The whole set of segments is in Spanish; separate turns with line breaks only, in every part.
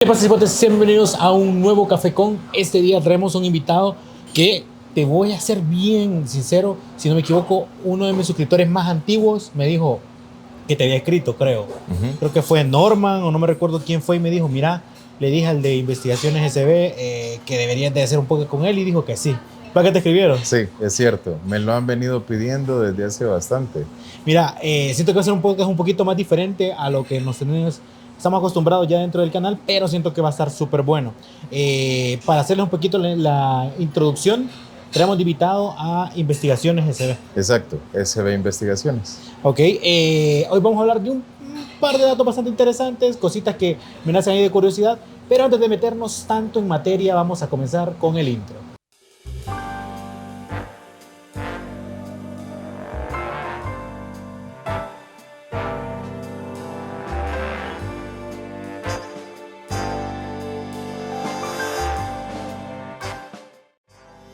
¿Qué pasa, cipotes? Bienvenidos a un nuevo Café Con. Este día traemos un invitado que, te voy a ser bien sincero, si no me equivoco, uno de mis suscriptores más antiguos me dijo que te había escrito, creo. Creo que fue Norman o no me recuerdo quién fue y me dijo, mira, le dije al de Investigaciones SB que deberías de hacer un poco con él y dijo que sí. ¿Para qué te escribieron?
Sí, es cierto. Me lo han venido pidiendo desde hace bastante.
Mira, siento que va a ser un podcast un poquito más diferente a lo que estamos acostumbrados ya dentro del canal, pero siento que va a estar súper bueno. Para hacerles un poquito la introducción, traemos de invitado a Investigaciones SB.
Exacto, SB Investigaciones.
Ok, hoy vamos a hablar de un par de datos bastante interesantes, cositas que me nacen ahí de curiosidad, pero antes de meternos tanto en materia, vamos a comenzar con el intro.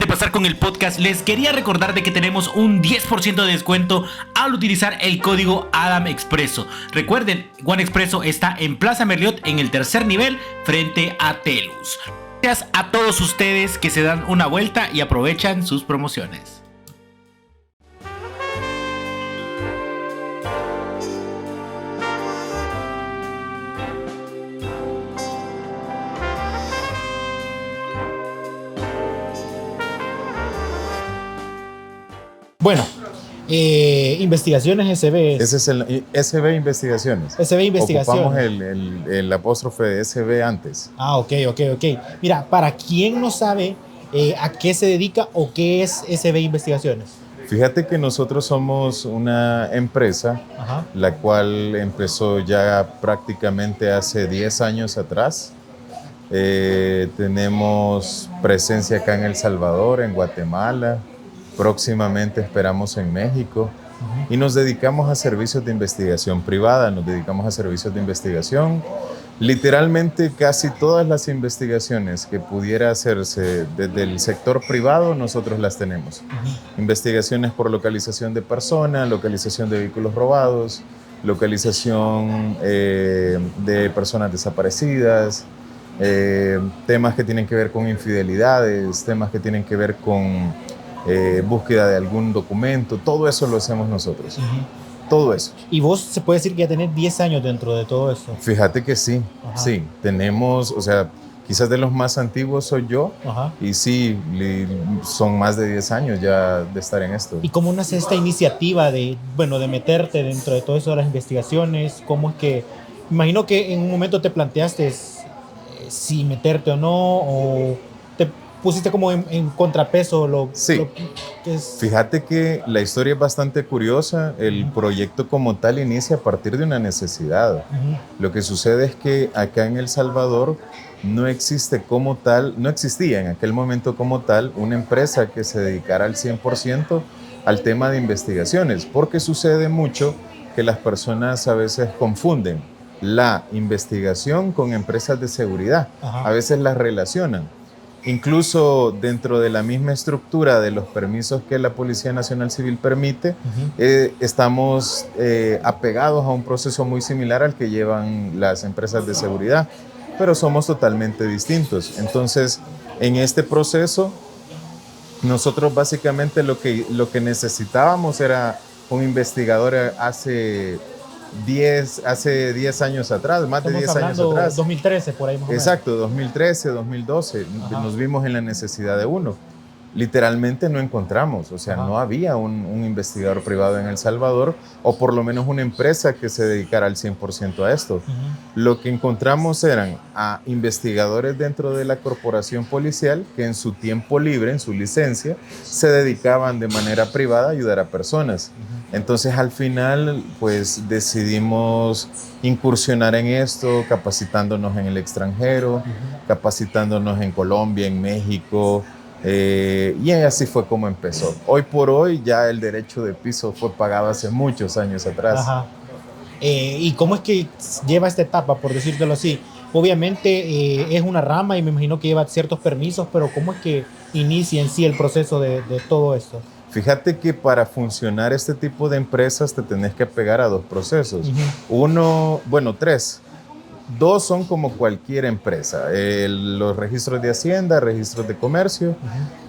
Pasar con el podcast, les quería recordar de que tenemos un 10% de descuento al utilizar el código ADAMEXPRESO. Recuerden, One Expreso está en Plaza Merliot en el tercer nivel frente a Telus. Gracias a todos ustedes que se dan una vuelta y aprovechan sus promociones. Bueno, Investigaciones SB.
Ese es el SB Investigaciones.
SB Investigaciones.
Ocupamos el apóstrofe de SB antes.
Ah, ok. Mira, para quien no sabe a qué se dedica o qué es SB Investigaciones.
Fíjate que nosotros somos una empresa, la cual empezó ya prácticamente hace 10 años atrás. Tenemos presencia acá en El Salvador, en Guatemala. Próximamente esperamos en México y nos dedicamos a servicios de investigación privada, nos dedicamos a servicios de investigación. Literalmente casi todas las investigaciones que pudiera hacerse desde el sector privado, nosotros las tenemos. Investigaciones por localización de personas, localización de vehículos robados, localización de personas desaparecidas, temas que tienen que ver con infidelidades, temas que tienen que ver con búsqueda de algún documento, todo eso lo hacemos nosotros. Todo eso.
¿Y vos se puede decir que ya tenés 10 años dentro de todo eso?
Fíjate que sí, sí, tenemos, o sea, quizás de los más antiguos soy yo, y sí, son más de 10 años ya de estar en esto.
¿Y cómo nace esta iniciativa de meterte dentro de todo eso de las investigaciones? ¿Cómo es que, imagino que en un momento te planteaste si meterte o no, o te pusiste como en contrapeso
sí.
lo que es?
Fíjate que la historia es bastante curiosa. El proyecto como tal inicia a partir de una necesidad. Lo que sucede es que acá en El Salvador no existe como tal, no existía en aquel momento como tal una empresa que se dedicara al 100% al tema de investigaciones, porque sucede mucho que las personas a veces confunden la investigación con empresas de seguridad. A veces las relacionan. Incluso dentro de la misma estructura de los permisos que la Policía Nacional Civil permite, estamos apegados a un proceso muy similar al que llevan las empresas de seguridad, pero somos totalmente distintos. Entonces, en este proceso, nosotros básicamente lo que necesitábamos era un investigador hace 10 años atrás, más de 10 años atrás.
2013, por ahí más o menos.
Exacto, 2013, 2012, nos vimos en la necesidad de uno. Literalmente no encontramos, o sea, no había un investigador privado en El Salvador, o por lo menos una empresa que se dedicara al 100% a esto. Lo que encontramos eran a investigadores dentro de la corporación policial que en su tiempo libre, en su licencia, se dedicaban de manera privada a ayudar a personas. Entonces al final pues decidimos incursionar en esto, capacitándonos en el extranjero, capacitándonos en Colombia, en México, y así fue como empezó. Hoy por hoy ya el derecho de piso fue pagado hace muchos años atrás.
¿Y cómo es que lleva esta etapa, por decírtelo así? Obviamente es una rama y me imagino que lleva ciertos permisos, pero ¿cómo es que inicia en sí el proceso de todo esto?
Fíjate que para funcionar este tipo de empresas te tenés que pegar a dos procesos. Uno, bueno, tres. Dos son como cualquier empresa, los registros de Hacienda, registros de comercio,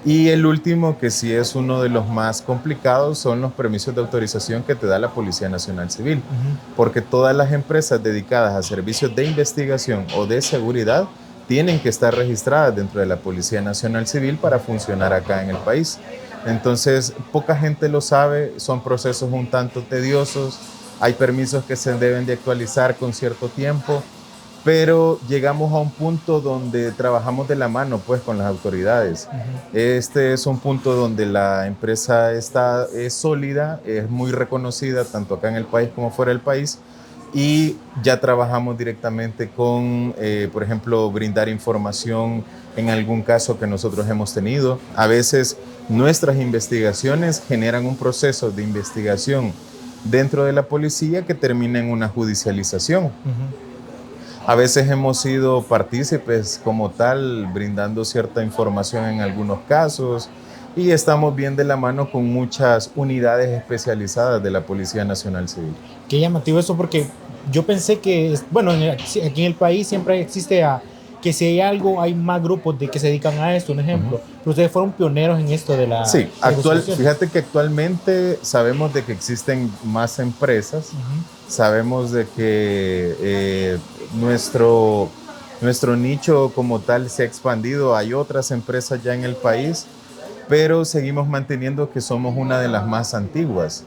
y el último, que sí es uno de los más complicados, son los permisos de autorización que te da la Policía Nacional Civil, porque todas las empresas dedicadas a servicios de investigación o de seguridad tienen que estar registradas dentro de la Policía Nacional Civil para funcionar acá en el país. Entonces, poca gente lo sabe, son procesos un tanto tediosos, hay permisos que se deben de actualizar con cierto tiempo, pero llegamos a un punto donde trabajamos de la mano pues con las autoridades. Este es un punto donde la empresa es sólida, es muy reconocida tanto acá en el país como fuera del país, y ya trabajamos directamente con, por ejemplo, brindar información en algún caso que nosotros hemos tenido. A veces nuestras investigaciones generan un proceso de investigación dentro de la policía que termina en una judicialización. A veces hemos sido partícipes como tal, brindando cierta información en algunos casos, y estamos bien de la mano con muchas unidades especializadas de la Policía Nacional Civil.
Qué llamativo eso, porque yo pensé que, bueno, aquí en el país siempre existe que si hay algo, hay más grupos que se dedican a esto, un ejemplo. Pero ustedes fueron pioneros en esto de la...
Sí, fíjate que actualmente sabemos de que existen más empresas, sabemos de que nuestro nicho como tal se ha expandido, hay otras empresas ya en el país, pero seguimos manteniendo que somos una de las más antiguas.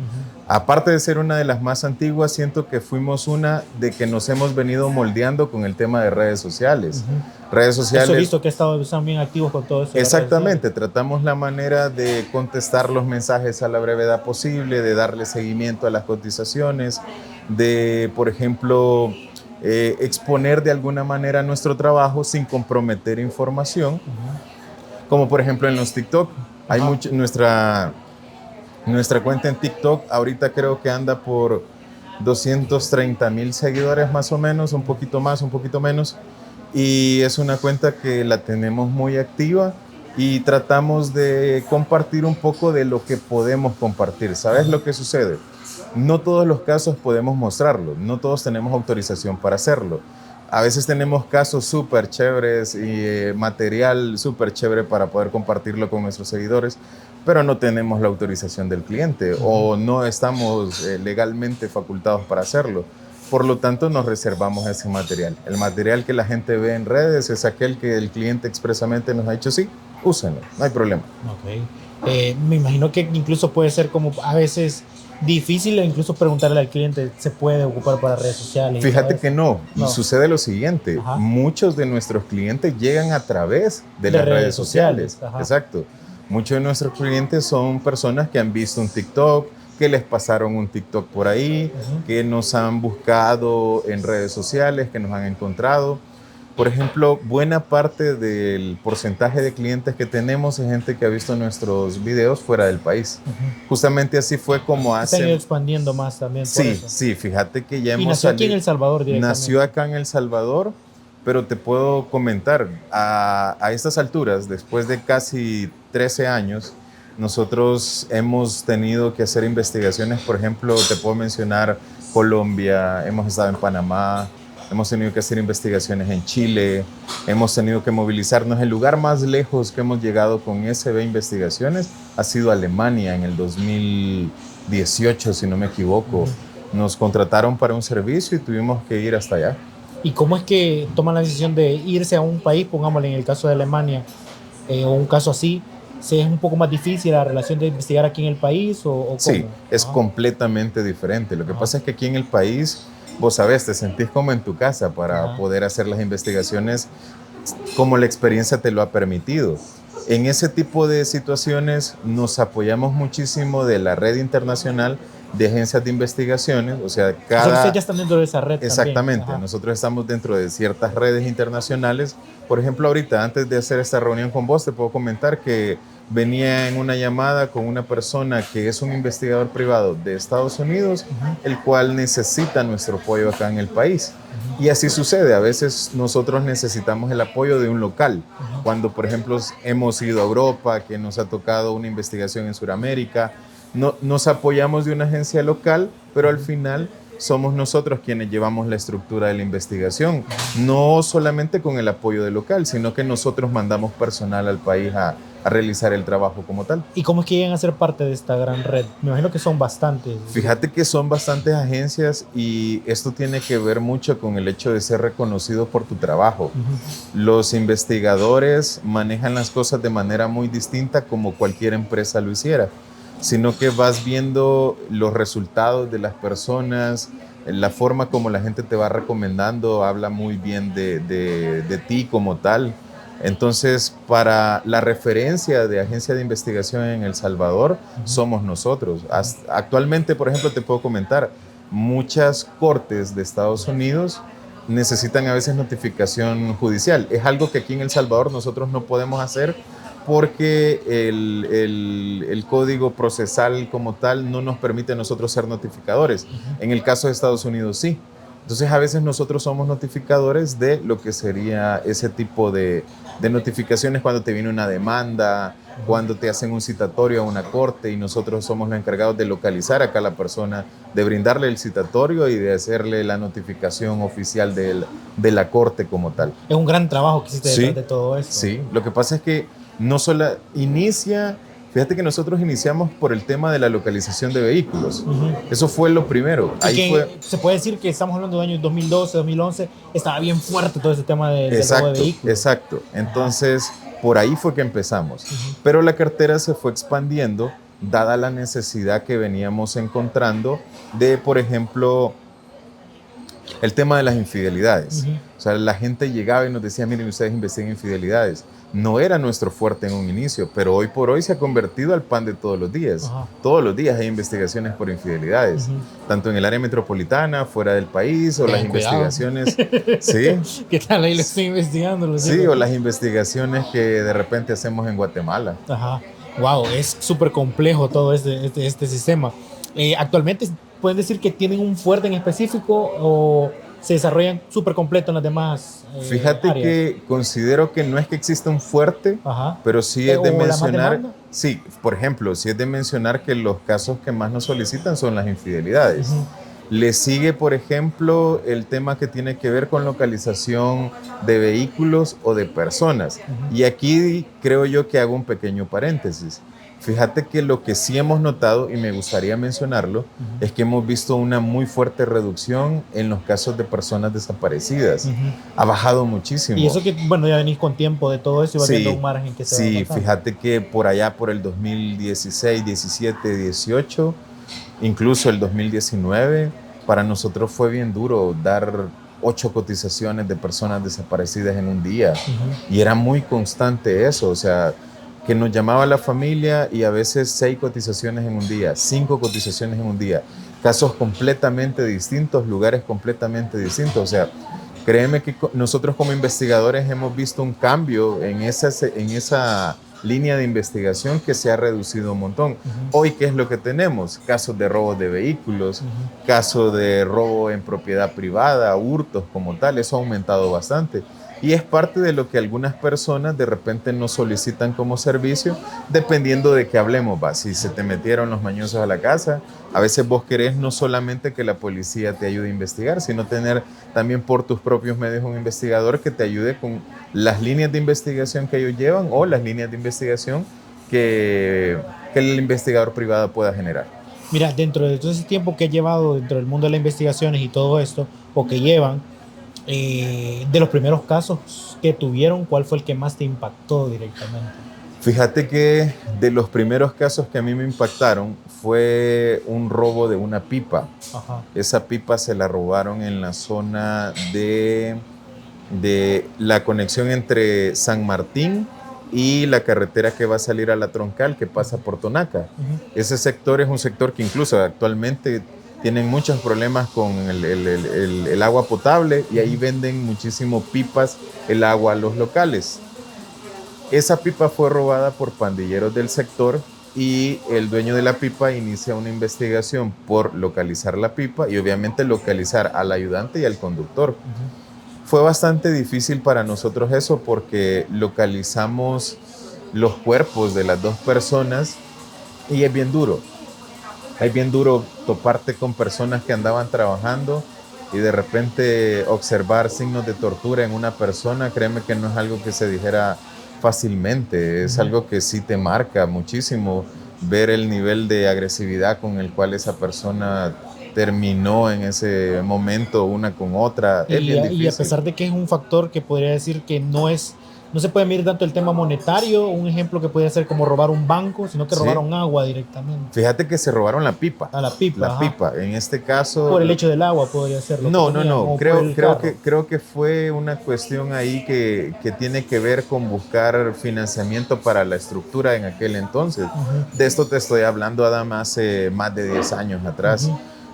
Aparte de ser una de las más antiguas, siento que fuimos una de que nos hemos venido moldeando con el tema de redes sociales. Redes sociales.
Eso he visto que están bien activos con todo eso.
Exactamente, tratamos la manera de contestar los mensajes a la brevedad posible, de darle seguimiento a las cotizaciones, de, por ejemplo, exponer de alguna manera nuestro trabajo sin comprometer información. Como por ejemplo en los TikTok, hay nuestra cuenta en TikTok ahorita creo que anda por 230,000 seguidores más o menos, un poquito más, un poquito menos, y es una cuenta que la tenemos muy activa y tratamos de compartir un poco de lo que podemos compartir. ¿Sabes lo que sucede? No todos los casos podemos mostrarlo, no todos tenemos autorización para hacerlo. A veces tenemos casos súper chéveres y material súper chévere para poder compartirlo con nuestros seguidores, pero no tenemos la autorización del cliente o no estamos legalmente facultados para hacerlo. Por lo tanto, nos reservamos ese material. El material que la gente ve en redes es aquel que el cliente expresamente nos ha dicho, sí, úsenlo, no hay problema.
Me imagino que incluso puede ser como a veces difícil incluso preguntarle al cliente, ¿se puede ocupar para redes sociales?
Fíjate que no, y sucede lo siguiente, muchos de nuestros clientes llegan a través de las redes sociales. Exacto. Muchos de nuestros clientes son personas que han visto un TikTok, que les pasaron un TikTok por ahí, que nos han buscado en redes sociales, que nos han encontrado. Por ejemplo, buena parte del porcentaje de clientes que tenemos es gente que ha visto nuestros videos fuera del país. Justamente así fue como hace...
Se han ido expandiendo más también.
Sí, fíjate que ya hemos
salido. Nació aquí en El Salvador directamente.
Nació acá en El Salvador, pero te puedo comentar, a estas alturas, después de casi 13 años, nosotros hemos tenido que hacer investigaciones. Por ejemplo, te puedo mencionar Colombia, hemos estado en Panamá, hemos tenido que hacer investigaciones en Chile, hemos tenido que movilizarnos. El lugar más lejos que hemos llegado con SB Investigaciones ha sido Alemania en el 2018, si no me equivoco. Nos contrataron para un servicio y tuvimos que ir hasta allá.
¿Y cómo es que toman la decisión de irse a un país, pongámosle en el caso de Alemania, o un caso así? ¿Es un poco más difícil la relación de investigar aquí en el país? ¿O
sí, es completamente diferente. Lo que pasa es que aquí en el país, vos sabés, te sentís como en tu casa para poder hacer las investigaciones como la experiencia te lo ha permitido. En ese tipo de situaciones nos apoyamos muchísimo de la red internacional de agencias de investigaciones, o sea,
ustedes ya están dentro de esa red.
Exactamente, nosotros estamos dentro de ciertas redes internacionales. Por ejemplo, ahorita, antes de hacer esta reunión con vos, te puedo comentar que venía en una llamada con una persona que es un investigador privado de Estados Unidos, el cual necesita nuestro apoyo acá en el país. Y así sucede, a veces nosotros necesitamos el apoyo de un local. Cuando, por ejemplo, hemos ido a Europa, que nos ha tocado una investigación en Sudamérica, nos apoyamos de una agencia local, pero al final somos nosotros quienes llevamos la estructura de la investigación, no solamente con el apoyo del local, sino que nosotros mandamos personal al país a realizar el trabajo como tal.
¿Y cómo es que llegan a ser parte de esta gran red? Me imagino que son bastantes.
Fíjate que son bastantes agencias y esto tiene que ver mucho con el hecho de ser reconocido por tu trabajo. Los investigadores manejan las cosas de manera muy distinta como cualquier empresa lo hiciera, sino que vas viendo los resultados de las personas, la forma como la gente te va recomendando, habla muy bien de ti como tal. Entonces, para la referencia de agencia de investigación en El Salvador, somos nosotros. Actualmente, por ejemplo, te puedo comentar, muchas cortes de Estados Unidos necesitan a veces notificación judicial. Es algo que aquí en El Salvador nosotros no podemos hacer porque el código procesal como tal no nos permite a nosotros ser notificadores. En el caso de Estados Unidos sí. Entonces a veces nosotros somos notificadores de lo que sería ese tipo de notificaciones cuando te viene una demanda, cuando te hacen un citatorio a una corte y nosotros somos los encargados de localizar acá a la persona, de brindarle el citatorio y de hacerle la notificación oficial de la corte como tal.
Es un gran trabajo que hiciste detrás de todo esto.
Sí, lo que pasa es que no solo fíjate que nosotros iniciamos por el tema de la localización de vehículos. Eso fue lo primero.
Se puede decir que estamos hablando de años 2012, 2011, estaba bien fuerte todo ese tema del robo de vehículos.
Exacto. Entonces, por ahí fue que empezamos. Pero la cartera se fue expandiendo, dada la necesidad que veníamos encontrando de, por ejemplo, el tema de las infidelidades. O sea, la gente llegaba y nos decía, miren, ustedes investigan infidelidades. No era nuestro fuerte en un inicio, pero hoy por hoy se ha convertido al pan de todos los días. Todos los días hay investigaciones por infidelidades, tanto en el área metropolitana, fuera del país, o las investigaciones... ¿Sí?
¿Qué tal? Ahí lo estoy investigando.
Sí, o las investigaciones que de repente hacemos en Guatemala.
Wow, es súper complejo todo este sistema. Actualmente, ¿pueden decir que tienen un fuerte en específico o se desarrollan súper completo en las demás
Fíjate
áreas?
Que considero que no es que exista un fuerte, pero sí es de mencionar, sí, por ejemplo, sí es de mencionar que los casos que más nos solicitan son las infidelidades. Le sigue, por ejemplo, el tema que tiene que ver con localización de vehículos o de personas. Y aquí creo yo que hago un pequeño paréntesis. Fíjate que lo que sí hemos notado, y me gustaría mencionarlo, es que hemos visto una muy fuerte reducción en los casos de personas desaparecidas. Ha bajado muchísimo.
Y eso que, bueno, ya venís con tiempo de todo eso y vas viendo un margen que se va a pasar.
Fíjate que por allá, por el 2016, 17, 18, incluso el 2019, para nosotros fue bien duro dar 8 cotizaciones de personas desaparecidas en un día. Y era muy constante eso, o sea, que nos llamaba la familia y a veces 6 cotizaciones en un día, 5 cotizaciones en un día, casos completamente distintos, lugares completamente distintos. O sea, créeme que nosotros como investigadores hemos visto un cambio en esa línea de investigación que se ha reducido un montón. Hoy, ¿qué es lo que tenemos? Casos de robo de vehículos, casos de robo en propiedad privada, hurtos como tal, eso ha aumentado bastante. Y es parte de lo que algunas personas de repente nos solicitan como servicio, dependiendo de qué hablemos. Si se te metieron los mañosos a la casa, a veces vos querés no solamente que la policía te ayude a investigar, sino tener también por tus propios medios un investigador que te ayude con las líneas de investigación que ellos llevan o las líneas de investigación que el investigador privado pueda generar.
Mira, dentro de todo ese tiempo que he llevado dentro del mundo de las investigaciones y todo esto, o que llevan, de los primeros casos que tuvieron, ¿cuál fue el que más te impactó directamente?
Fíjate que de los primeros casos que a mí me impactaron fue un robo de una pipa. Esa pipa se la robaron en la zona de la conexión entre San Martín y la carretera que va a salir a la Troncal, que pasa por Tonaca. Ese sector es un sector que incluso actualmente tienen muchos problemas con el agua potable y ahí venden muchísimo pipas el agua a los locales. Esa pipa fue robada por pandilleros del sector y el dueño de la pipa inicia una investigación por localizar la pipa y obviamente localizar al ayudante y al conductor. Fue bastante difícil para nosotros eso porque localizamos los cuerpos de las 2 personas y es bien duro. Es bien duro toparte con personas que andaban trabajando y de repente observar signos de tortura en una persona. Créeme que no es algo que se dijera fácilmente, es algo que sí te marca muchísimo ver el nivel de agresividad con el cual esa persona terminó en ese momento una con otra. Es bien difícil.
Y a pesar de que es un factor que podría decir que no se puede medir tanto el tema monetario, un ejemplo que podría ser como robar un banco, sino que
Sí.
robaron agua directamente.
Fíjate que se robaron la pipa.
A la pipa.
La pipa, en este caso...
Por el hecho del agua podría ser.
No. Creo que fue una cuestión ahí que tiene que ver con buscar financiamiento para la estructura en aquel entonces. De esto te estoy hablando, Adam, hace más de 10 años atrás.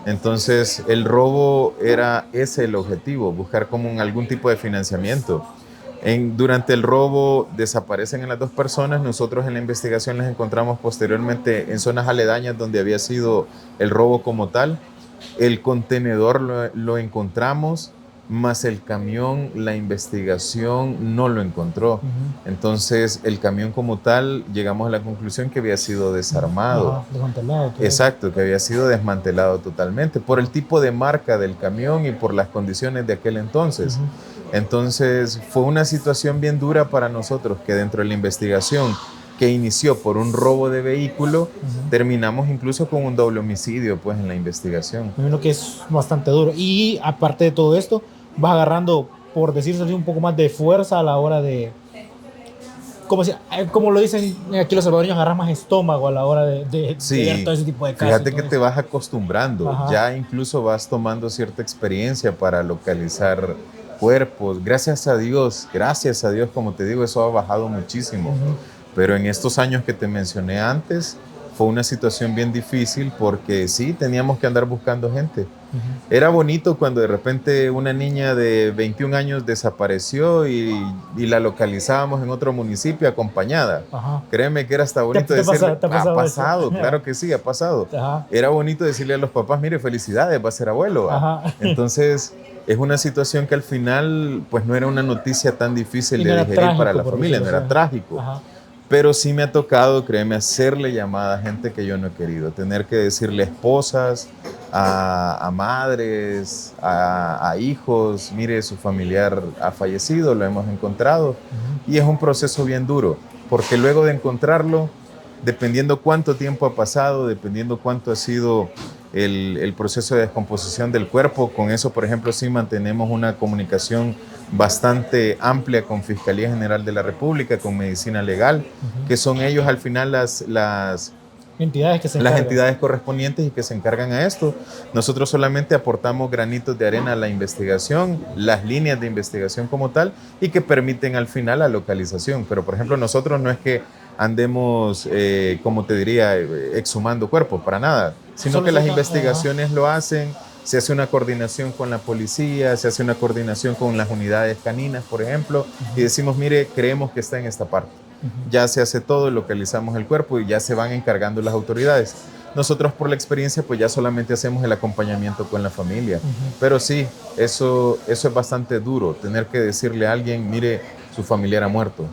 Entonces, el robo era ese el objetivo, buscar como algún tipo de financiamiento. Durante el robo desaparecen a las 2 personas. Nosotros en la investigación las encontramos posteriormente en zonas aledañas donde había sido el robo como tal. El contenedor lo encontramos, más el camión, la investigación no lo encontró. Entonces, el camión como tal, llegamos a la conclusión que había sido desarmado.
Desmantelado.
Exacto, que había sido desmantelado totalmente por el tipo de marca del camión y por las condiciones de aquel entonces. Entonces, fue una situación bien dura para nosotros que dentro de la investigación que inició por un robo de vehículo, terminamos incluso con un doble homicidio pues en la investigación.
Me imagino que es bastante duro. Y aparte de todo esto, vas agarrando, por decirse así, un poco más de fuerza a la hora de... Como lo dicen aquí los salvadoreños, agarras más estómago a la hora de ver todo ese tipo de casos.
Fíjate que te vas acostumbrando, ya incluso vas tomando cierta experiencia para localizar cuerpos. Gracias a Dios, como te digo, eso ha bajado muchísimo. Pero en estos años que te mencioné antes, fue una situación bien difícil porque sí, teníamos que andar buscando gente. Era bonito cuando de repente una niña de 21 años desapareció y la localizábamos en otro municipio acompañada. Créeme que era hasta bonito decirle, ha pasado, claro que sí, ha pasado. Era bonito decirle a los papás, mire, felicidades, va a ser abuelo. Entonces, es una situación que al final, pues no era una noticia tan difícil de digerir para la familia, no era trágico. Pero sí me ha tocado, créeme, hacerle llamada a gente que yo no he querido, tener que decirle esposas, a madres, a hijos, mire, su familiar ha fallecido, lo hemos encontrado. Y es un proceso bien duro, porque luego de encontrarlo, dependiendo cuánto tiempo ha pasado, dependiendo cuánto ha sido el proceso de descomposición del cuerpo, con eso, por ejemplo, sí mantenemos una comunicación bastante amplia con Fiscalía General de la República, con Medicina Legal, que son ellos al final las entidades correspondientes y que se encargan a esto. Nosotros solamente aportamos granitos de arena a la investigación, las líneas de investigación como tal, y que permiten al final la localización. Pero, por ejemplo, nosotros no es que andemos, como te diría, exhumando cuerpos, para nada, sino que las investigaciones lo hacen. Se hace una coordinación con la policía, se hace una coordinación con las unidades caninas, por ejemplo, y decimos, mire, creemos que está en esta parte. Ya se hace todo, localizamos el cuerpo y ya se van encargando las autoridades. Nosotros, por la experiencia, pues ya solamente hacemos el acompañamiento con la familia. Pero sí, eso es bastante duro, tener que decirle a alguien, mire, su familiar ha muerto.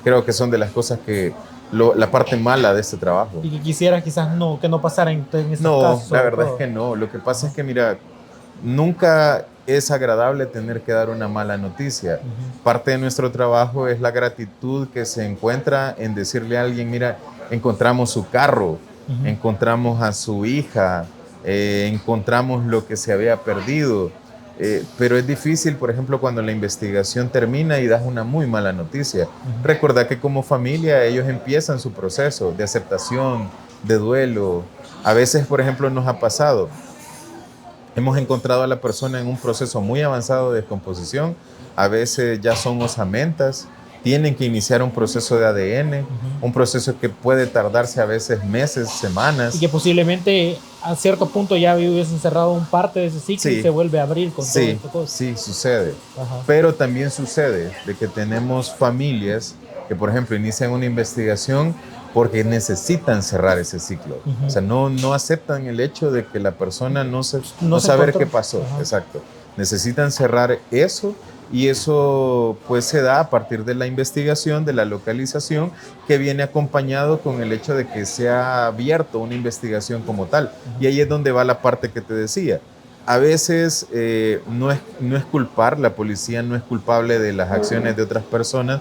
Creo que son de las cosas que... la parte mala de este trabajo.
Y que quisieras quizás que no pasara en esos casos.
No, la verdad es que no. Lo que pasa es que, mira, nunca es agradable tener que dar una mala noticia. Parte de nuestro trabajo es la gratitud que se encuentra en decirle a alguien, mira, encontramos su carro, encontramos a su hija, encontramos lo que se había perdido. Pero es difícil, por ejemplo, cuando la investigación termina y das una muy mala noticia. Recordá que como familia ellos empiezan su proceso de aceptación, de duelo. A veces, por ejemplo, nos ha pasado. Hemos encontrado a la persona en un proceso muy avanzado de descomposición. A veces ya son osamentas. Tienen que iniciar un proceso de ADN, un proceso que puede tardarse a veces meses, semanas.
Y que posiblemente a cierto punto ya hubiesen cerrado un parte de ese ciclo y se vuelve a abrir con todo esto cosa.
Sí, sucede. Pero también sucede de que tenemos familias que, por ejemplo, inician una investigación porque necesitan cerrar ese ciclo. O sea, no aceptan el hecho de que la persona no saber qué pasó. Exacto. Necesitan cerrar eso Y eso pues se da a partir de la investigación, de la localización, que viene acompañado con el hecho de que se ha abierto una investigación como tal. Y ahí es donde va la parte que te decía. A veces no es culpar, la policía no es culpable de las acciones de otras personas.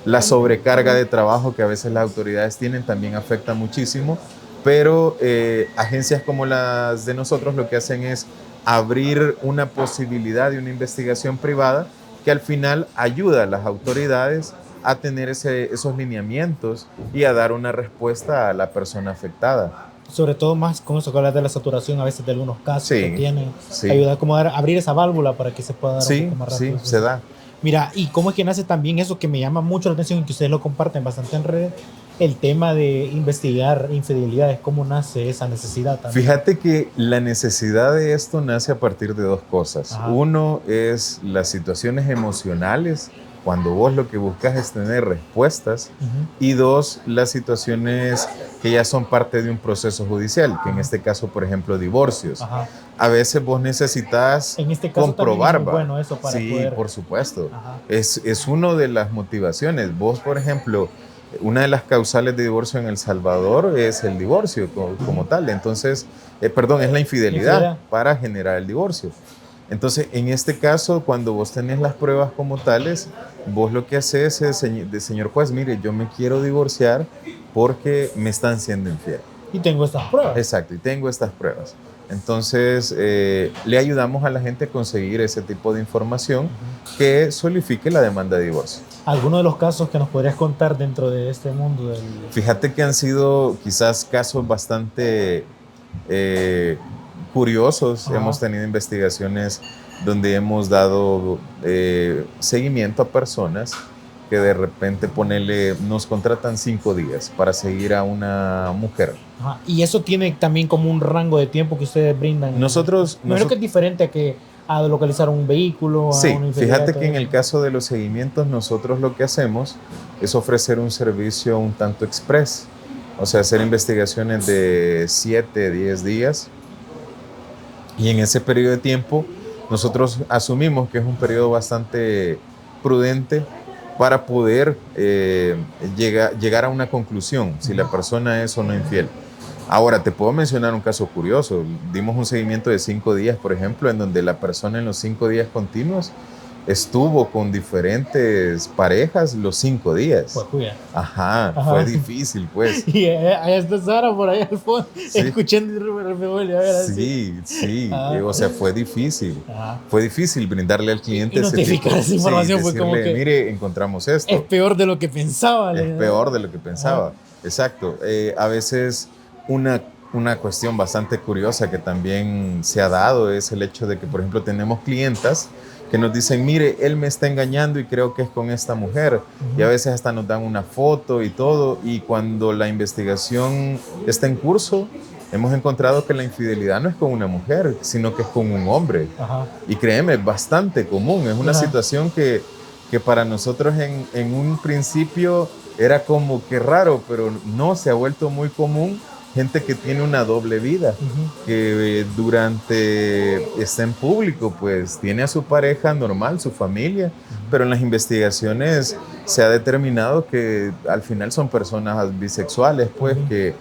La sobrecarga de trabajo que a veces las autoridades tienen también afecta muchísimo, pero agencias como las de nosotros lo que hacen es abrir una posibilidad de una investigación privada que al final ayuda a las autoridades a tener esos lineamientos y a dar una respuesta a la persona afectada.
Sobre todo más con eso que hablas de la saturación a veces de algunos casos
Sí,
que tienen.
sí.
Ayuda como a abrir esa válvula para que se pueda dar un
Sí,
poco más rápido.
sí, se da.
Mira, y cómo es que nace también eso que me llama mucho la atención y que ustedes lo comparten bastante en redes, el tema de investigar infidelidades, cómo nace esa necesidad también.
Fíjate que la necesidad de esto nace a partir de dos cosas.
Ajá.
Uno es las situaciones emocionales, cuando vos lo que buscas es tener respuestas. Y dos, las situaciones que ya son parte de un proceso judicial, que en este caso, por ejemplo, divorcios.
Ajá.
A veces vos necesitas
En este caso
comprobar.
también es muy bueno eso para
sí,
poder...
por supuesto.
Ajá.
Es una de las motivaciones. Vos, por ejemplo, una de las causales de divorcio en El Salvador es el divorcio como tal. Entonces, perdón, es la infidelidad para generar el divorcio. Entonces, en este caso, cuando vos tenés las pruebas como tales, vos lo que haces es, señor juez, mire, yo me quiero divorciar porque me están siendo infiel.
Y tengo estas pruebas.
Exacto, y tengo estas pruebas. Entonces, le ayudamos a la gente a conseguir ese tipo de información que solidifique la demanda de divorcio.
¿Alguno de los casos que nos podrías contar dentro de este mundo?
Fíjate que han sido quizás casos bastante curiosos.
Ajá.
Hemos tenido investigaciones donde hemos dado seguimiento a personas que de repente nos contratan 5 días para seguir a una mujer.
Ajá. Y eso tiene también como un rango de tiempo que ustedes brindan.
Nosotros
que es diferente a localizar un vehículo.
Sí,
una
fíjate que en el caso de los seguimientos nosotros lo que hacemos es ofrecer un servicio un tanto express. O sea, hacer investigaciones de 7, 10 días. Y en ese periodo de tiempo nosotros asumimos que es un periodo bastante prudente para poder llegar a una conclusión, si la persona es o no infiel. Ahora, te puedo mencionar un caso curioso. Dimos un seguimiento de 5 días, por ejemplo, en donde la persona en los 5 días continuos estuvo con diferentes parejas los 5 días.
Pues,
Ajá, fue difícil, pues.
Y ahí está Sara por ahí al fondo,
sí.
Escuchando y a ver,
sí. O sea, fue difícil.
Ajá.
Fue difícil brindarle al cliente
y notificar esa información.
Sí,
fue como que,
mire, encontramos esto.
Es peor de lo que pensaba.
Es peor de lo que pensaba.
Ajá.
Exacto. A veces una cuestión bastante curiosa que también se ha dado es el hecho de que, por ejemplo, tenemos clientas que nos dicen, mire, él me está engañando y creo que es con esta mujer. Y a veces hasta nos dan una foto y todo. Y cuando la investigación está en curso, hemos encontrado que la infidelidad no es con una mujer, sino que es con un hombre.
Ajá.
Y créeme, es bastante común. Es una situación que para nosotros en un principio era como que raro, pero no, se ha vuelto muy común. Gente que tiene una doble vida, que está en público, pues tiene a su pareja normal, su familia, pero en las investigaciones se ha determinado que al final son personas bisexuales, pues que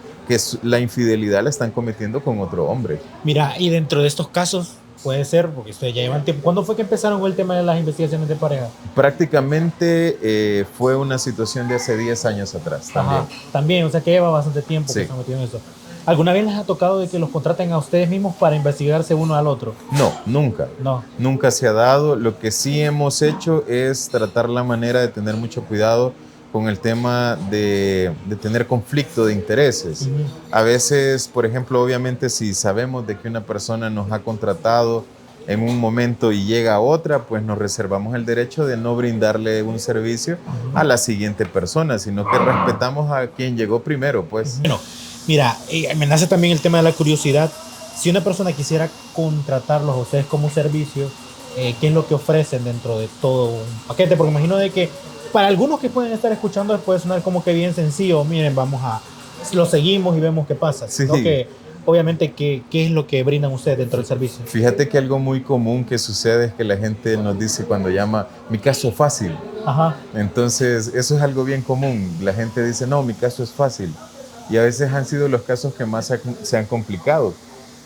la infidelidad la están cometiendo con otro hombre.
Mira, y dentro de estos casos, puede ser, porque ustedes ya llevan tiempo. ¿Cuándo fue que empezaron con el tema de las investigaciones de pareja?
Prácticamente fue una situación de hace 10 años atrás.
Ajá, también, o sea que lleva bastante tiempo que están metidos en eso. ¿Alguna vez les ha tocado de que los contraten a ustedes mismos para investigarse uno al otro?
No, nunca.
No.
Nunca se ha dado. Lo que sí hemos hecho es tratar la manera de tener mucho cuidado con el tema de tener conflicto de intereses. A veces, por ejemplo, obviamente si sabemos de que una persona nos ha contratado en un momento y llega otra, pues nos reservamos el derecho de no brindarle un servicio a la siguiente persona, sino que respetamos a quien llegó primero, pues.
Bueno, mira, me nace también el tema de la curiosidad. Si una persona quisiera contratarlos a ustedes como servicio, ¿qué es lo que ofrecen dentro de todo un paquete? Porque imagino de que para algunos que pueden estar escuchando puede sonar como que bien sencillo. Miren, lo seguimos y vemos qué pasa.
Sí.
¿No? Que obviamente, ¿qué es lo que brindan ustedes dentro del servicio?
Fíjate que algo muy común que sucede es que la gente nos dice cuando llama, mi caso es fácil.
Ajá.
Entonces, eso es algo bien común. La gente dice, no, mi caso es fácil. Y a veces han sido los casos que más se han complicado.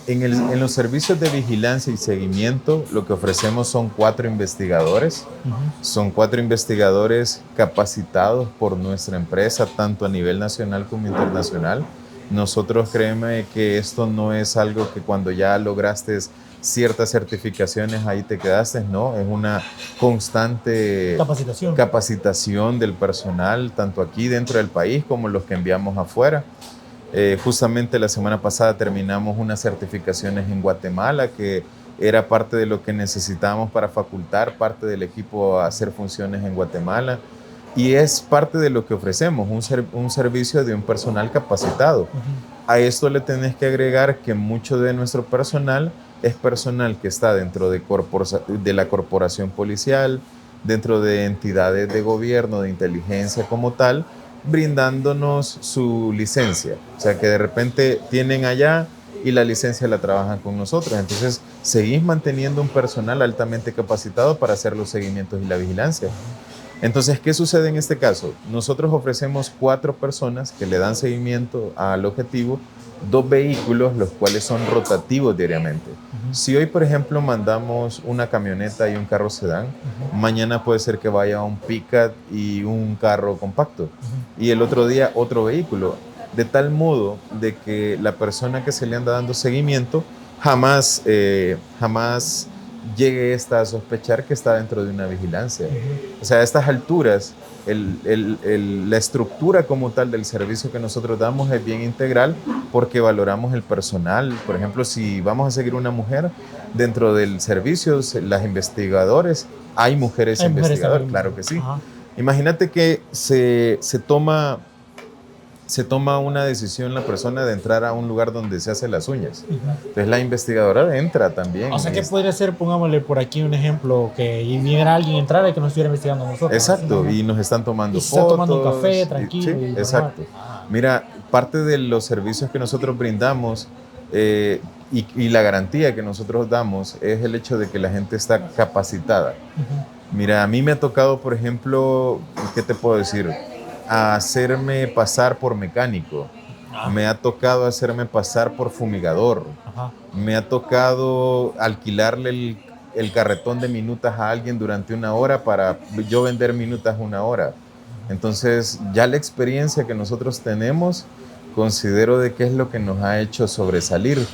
En los servicios de vigilancia y seguimiento, lo que ofrecemos son 4 investigadores. Son 4 investigadores capacitados por nuestra empresa, tanto a nivel nacional como internacional. Nosotros créeme que esto no es algo que cuando ya lograste ciertas certificaciones ahí te quedaste, no, es una constante capacitación del personal, tanto aquí dentro del país como los que enviamos afuera. Justamente la semana pasada terminamos unas certificaciones en Guatemala que era parte de lo que necesitábamos para facultar parte del equipo a hacer funciones en Guatemala. Y es parte de lo que ofrecemos, un servicio de un personal capacitado. A esto le tenés que agregar que mucho de nuestro personal es personal que está dentro de la corporación policial, dentro de entidades de gobierno, de inteligencia como tal, brindándonos su licencia. O sea, que de repente tienen allá y la licencia la trabajan con nosotros. Entonces, seguís manteniendo un personal altamente capacitado para hacer los seguimientos y la vigilancia. Entonces, ¿qué sucede en este caso? Nosotros ofrecemos 4 personas que le dan seguimiento al objetivo, 2 vehículos, los cuales son rotativos diariamente. Si hoy, por ejemplo, mandamos una camioneta y un carro sedán, mañana puede ser que vaya un pickup y un carro compacto, y el otro día otro vehículo, de tal modo de que la persona que se le anda dando seguimiento jamás llegue a sospechar que está dentro de una vigilancia. O sea, a estas alturas, la estructura como tal del servicio que nosotros damos es bien integral porque valoramos el personal. Por ejemplo, si vamos a seguir una mujer, dentro del servicio, las investigadores, hay mujeres investigadoras, claro que sí. Imagínate que se toma una decisión la persona de entrar a un lugar donde se hace las uñas. Entonces la investigadora entra también.
O sea, ¿qué podría ser, pongámosle por aquí un ejemplo, que viniera alguien, entrara y que nos estuviera investigando a nosotros?
Exacto, y nos están tomando fotos.
Están tomando un café, tranquilo.
Sí, exacto. Mira, parte de los servicios que nosotros brindamos y la garantía que nosotros damos es el hecho de que la gente está capacitada. Mira, a mí me ha tocado, por ejemplo, ¿qué te puedo decir? A hacerme pasar por mecánico, me ha tocado hacerme pasar por fumigador, me ha tocado alquilarle el carretón de minutas a alguien durante 1 hora para yo vender minutas 1 hora. Entonces ya la experiencia que nosotros tenemos, considero de que es lo que nos ha hecho sobresalir,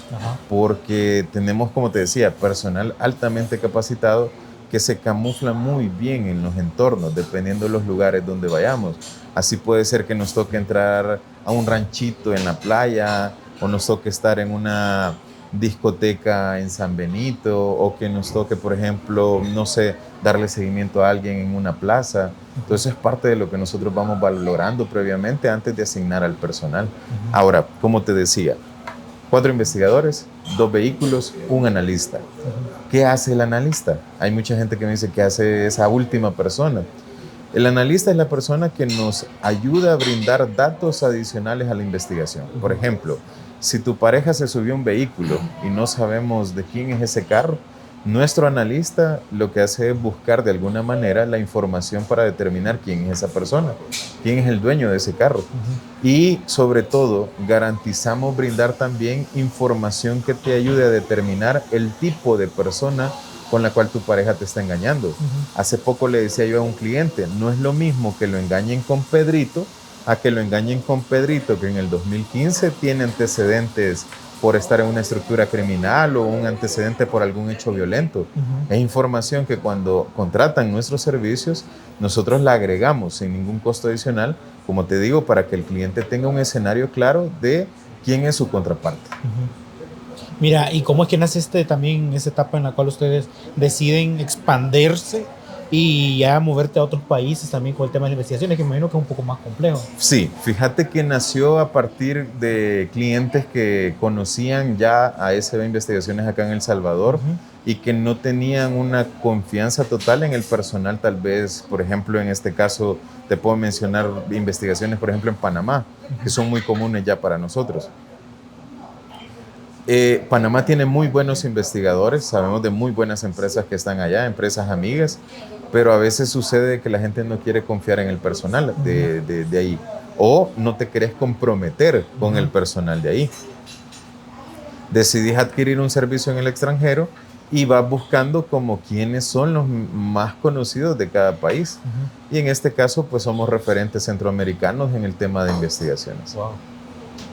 porque tenemos, como te decía, personal altamente capacitado que se camufla muy bien en los entornos, dependiendo de los lugares donde vayamos. Así puede ser que nos toque entrar a un ranchito en la playa, o nos toque estar en una discoteca en San Benito, o que nos toque, por ejemplo, no sé, darle seguimiento a alguien en una plaza. Entonces es parte de lo que nosotros vamos valorando previamente antes de asignar al personal. Ahora, como te decía, 4 investigadores, 2 vehículos, un analista. ¿Qué hace el analista? Hay mucha gente que me dice que hace esa última persona. El analista es la persona que nos ayuda a brindar datos adicionales a la investigación. Por ejemplo, si tu pareja se subió a un vehículo y no sabemos de quién es ese carro, nuestro analista lo que hace es buscar de alguna manera la información para determinar quién es esa persona, quién es el dueño de ese carro. Y sobre todo, garantizamos brindar también información que te ayude a determinar el tipo de persona con la cual tu pareja te está engañando. Hace poco le decía yo a un cliente, no es lo mismo que lo engañen con Pedrito a que lo engañen con Pedrito, que en el 2015 tiene antecedentes por estar en una estructura criminal o un antecedente por algún hecho violento. Es información que cuando contratan nuestros servicios, nosotros la agregamos sin ningún costo adicional, como te digo, para que el cliente tenga un escenario claro de quién es su contraparte.
Mira, ¿y cómo es que nace también esa etapa en la cual ustedes deciden expandirse y ya moverte a otros países también con el tema de las investigaciones, que me imagino que es un poco más complejo?
Sí, fíjate que nació a partir de clientes que conocían ya a ASB Investigaciones acá en El Salvador y que no tenían una confianza total en el personal, tal vez, por ejemplo, en este caso te puedo mencionar investigaciones, por ejemplo, en Panamá, que son muy comunes ya para nosotros. Panamá tiene muy buenos investigadores, sabemos de muy buenas empresas que están allá, empresas amigas, pero a veces sucede que la gente no quiere confiar en el personal de ahí, o no te querés comprometer con el personal de ahí. Decidís adquirir un servicio en el extranjero y vas buscando como quiénes son los más conocidos de cada país. Y en este caso, pues somos referentes centroamericanos en el tema de investigaciones.
Wow.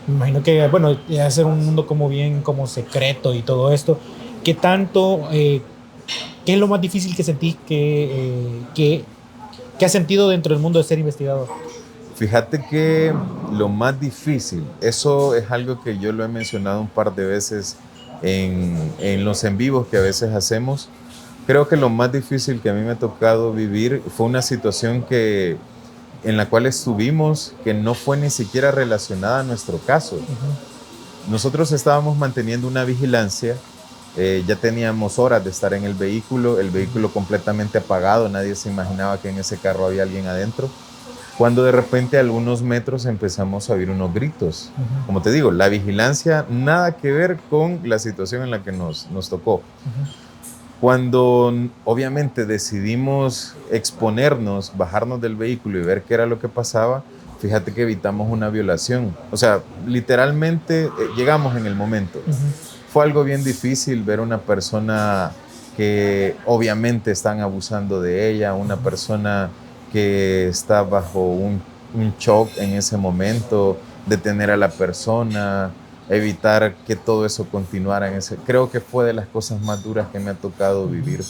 Me imagino que, bueno, debe ser un mundo como bien como secreto y todo esto. ¿Qué tanto, qué es lo más difícil que sentís que has sentido dentro del mundo de ser investigador?
Fíjate que lo más difícil, eso es algo que yo lo he mencionado un par de veces en los en vivos que a veces hacemos. Creo que lo más difícil que a mí me ha tocado vivir fue una situación en la cual estuvimos que no fue ni siquiera relacionada a nuestro caso. Nosotros estábamos manteniendo una vigilancia, ya teníamos horas de estar en el vehículo completamente apagado, nadie se imaginaba que en ese carro había alguien adentro. Cuando de repente a algunos metros empezamos a oír unos gritos. Como te digo, la vigilancia nada que ver con la situación en la que nos tocó. Cuando obviamente decidimos exponernos, bajarnos del vehículo y ver qué era lo que pasaba, fíjate que evitamos una violación. O sea, literalmente llegamos en el momento. Fue algo bien difícil ver una persona que obviamente están abusando de ella, una persona que está bajo un shock en ese momento, detener a la persona, evitar que todo eso continuara en ese. Creo que fue de las cosas más duras que me ha tocado vivir.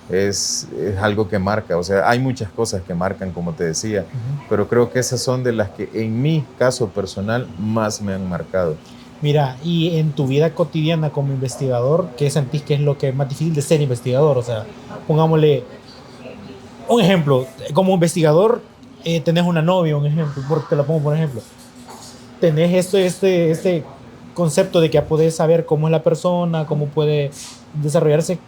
Es algo que marca, o sea, hay muchas cosas que marcan, como te decía, pero creo que esas son de las que en mi caso personal más me han marcado.
Mira, y en tu vida cotidiana como investigador, ¿qué sentís que es lo que es más difícil de ser investigador? O sea, pongámosle un ejemplo, como investigador tenés una novia, un ejemplo, te lo pongo por ejemplo. Tenés este concepto de que ya podés saber cómo es la persona, cómo puede desarrollarse.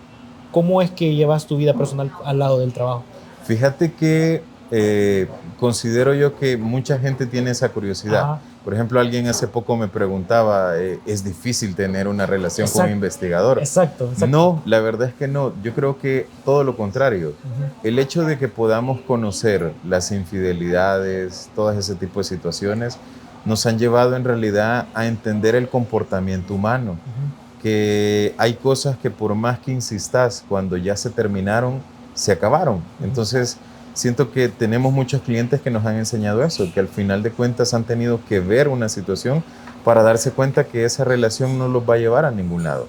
¿Cómo es que llevas tu vida personal al lado del trabajo?
Fíjate que considero yo que mucha gente tiene esa curiosidad. Ajá. Por ejemplo, alguien hace poco me preguntaba, ¿es difícil tener una relación con un investigador?
Exacto.
No, la verdad es que no. Yo creo que todo lo contrario. El hecho de que podamos conocer las infidelidades, todo ese tipo de situaciones, nos han llevado en realidad a entender el comportamiento humano. Que hay cosas que por más que insistas, cuando ya se terminaron, se acabaron. Entonces, siento que tenemos muchos clientes que nos han enseñado eso, que al final de cuentas han tenido que ver una situación para darse cuenta que esa relación no los va a llevar a ningún lado.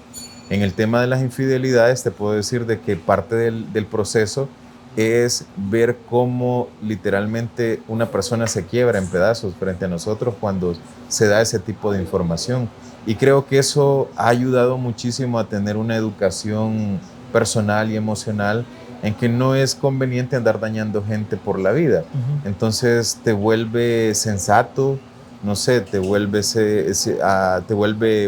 En el tema de las infidelidades, te puedo decir de que parte del proceso es ver cómo literalmente una persona se quiebra en pedazos frente a nosotros cuando se da ese tipo de información. Y creo que eso ha ayudado muchísimo a tener una educación personal y emocional en que no es conveniente andar dañando gente por la vida. Entonces te vuelve sensato, no sé, te vuelve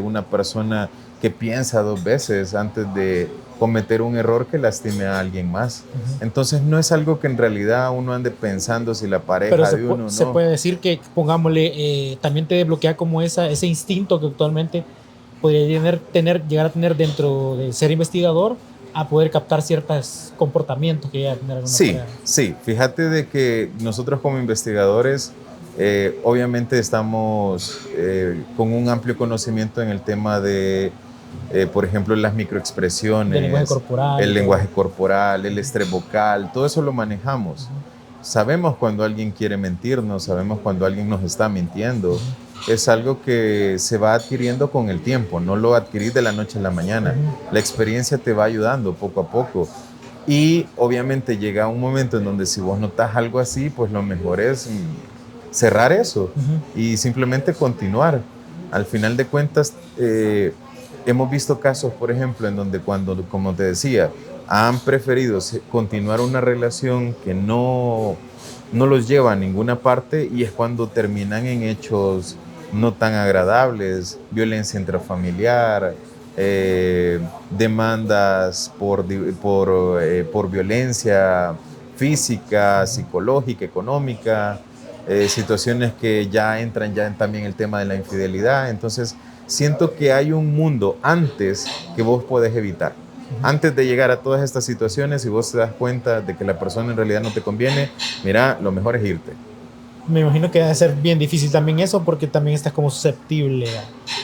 una persona que piensa dos veces antes de cometer un error que lastime a alguien más. Entonces no es algo que en realidad uno ande pensando si la pareja de uno o no.
Se puede decir que, pongámosle, también te desbloquea como ese instinto que actualmente podría llegar a tener dentro de ser investigador, a poder captar ciertos comportamientos que llega a tener alguna pareja.
Sí, fíjate de que nosotros como investigadores obviamente estamos con un amplio conocimiento en el tema de por ejemplo, las microexpresiones, el lenguaje corporal, el estrés vocal, todo eso lo manejamos. Sabemos cuando alguien quiere mentirnos, sabemos cuando alguien nos está mintiendo. Es algo que se va adquiriendo con el tiempo, no lo adquirís de la noche a la mañana. La experiencia te va ayudando poco a poco. Y obviamente llega un momento en donde si vos notas algo así, pues lo mejor es cerrar eso y simplemente continuar. Al final de cuentas, hemos visto casos, por ejemplo, en donde cuando, como te decía, han preferido continuar una relación que no los lleva a ninguna parte y es cuando terminan en hechos no tan agradables, violencia intrafamiliar, demandas por violencia física, psicológica, económica, situaciones que ya entran ya en también el tema de la infidelidad. Entonces, siento que hay un mundo antes que vos podés evitar. Antes de llegar a todas estas situaciones, si vos te das cuenta de que la persona en realidad no te conviene, mira, lo mejor es irte.
Me imagino que debe ser bien difícil también eso, porque también estás como susceptible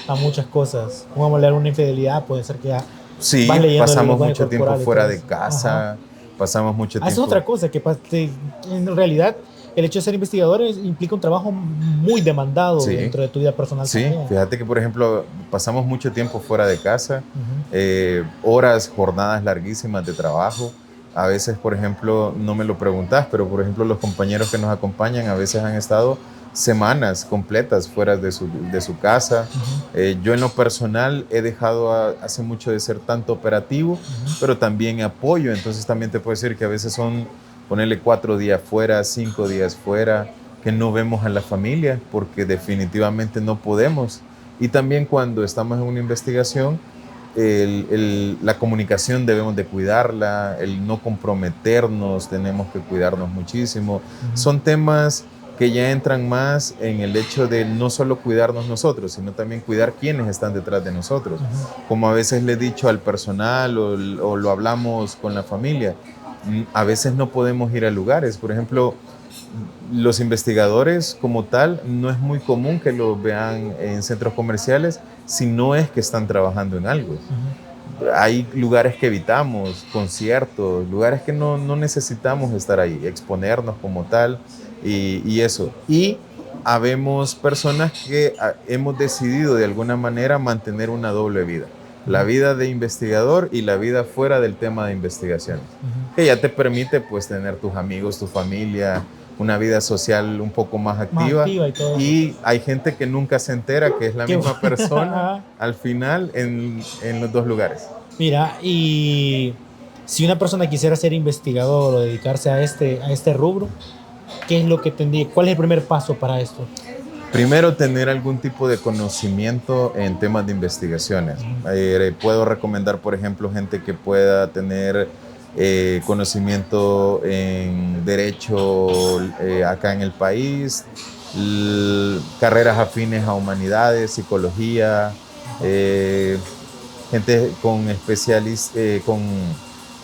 a muchas cosas. Vamos a hablar de una infidelidad, puede ser que ya
Sí,
vas leyendo el
pasamos
lenguaje
mucho tiempo
corporal y
fuera
todo
de
eso.
casa,
Ajá.
pasamos mucho
Eso es
tiempo...
otra cosa, que en realidad el hecho de ser investigador implica un trabajo muy demandado
Sí,
dentro de tu vida personal
sí,
también.
fíjate que por ejemplo pasamos mucho tiempo fuera de casa,
Ujú.
horas, jornadas larguísimas de trabajo. A veces, por ejemplo, no me lo preguntás, pero por ejemplo los compañeros que nos acompañan a veces han estado semanas completas fuera de su casa.
Ujú.
Yo en lo personal he dejado hace mucho de ser tanto operativo,
Ujú.
pero también apoyo. Entonces también te puedo decir que a veces son, ponerle 4 días fuera, 5 días fuera, que no vemos a la familia porque definitivamente no podemos. Y también cuando estamos en una investigación, la comunicación debemos de cuidarla, el no comprometernos, tenemos que cuidarnos muchísimo.
Ujú.
Son temas que ya entran más en el hecho de no solo cuidarnos nosotros, sino también cuidar quienes están detrás de nosotros.
Ujú.
Como a veces le he dicho al personal o lo hablamos con la familia, a veces no podemos ir a lugares. Por ejemplo, los investigadores como tal, no es muy común que los vean en centros comerciales si no es que están trabajando en algo.
Ujú.
Hay lugares que evitamos, conciertos, lugares que no necesitamos estar ahí, exponernos como tal y eso. Y habemos personas que hemos decidido de alguna manera mantener una doble vida. La vida de investigador y la vida fuera del tema de investigaciones,
Ujú.
que ya te permite pues tener tus amigos, tu familia, una vida social un poco más
Más
activa.
activa y todo eso.
Y hay gente que nunca se entera que es la
Qué
misma persona
Ajá.
al final en los dos lugares.
Mira, y si una persona quisiera ser investigador o dedicarse a este rubro, ¿qué es lo que tendría? ¿Cuál es el primer paso para esto?
Primero, tener algún tipo de conocimiento en temas de investigaciones.
Ujú.
Puedo recomendar, por ejemplo, gente que pueda tener conocimiento en derecho acá en el país, carreras afines a humanidades, psicología, eh, gente con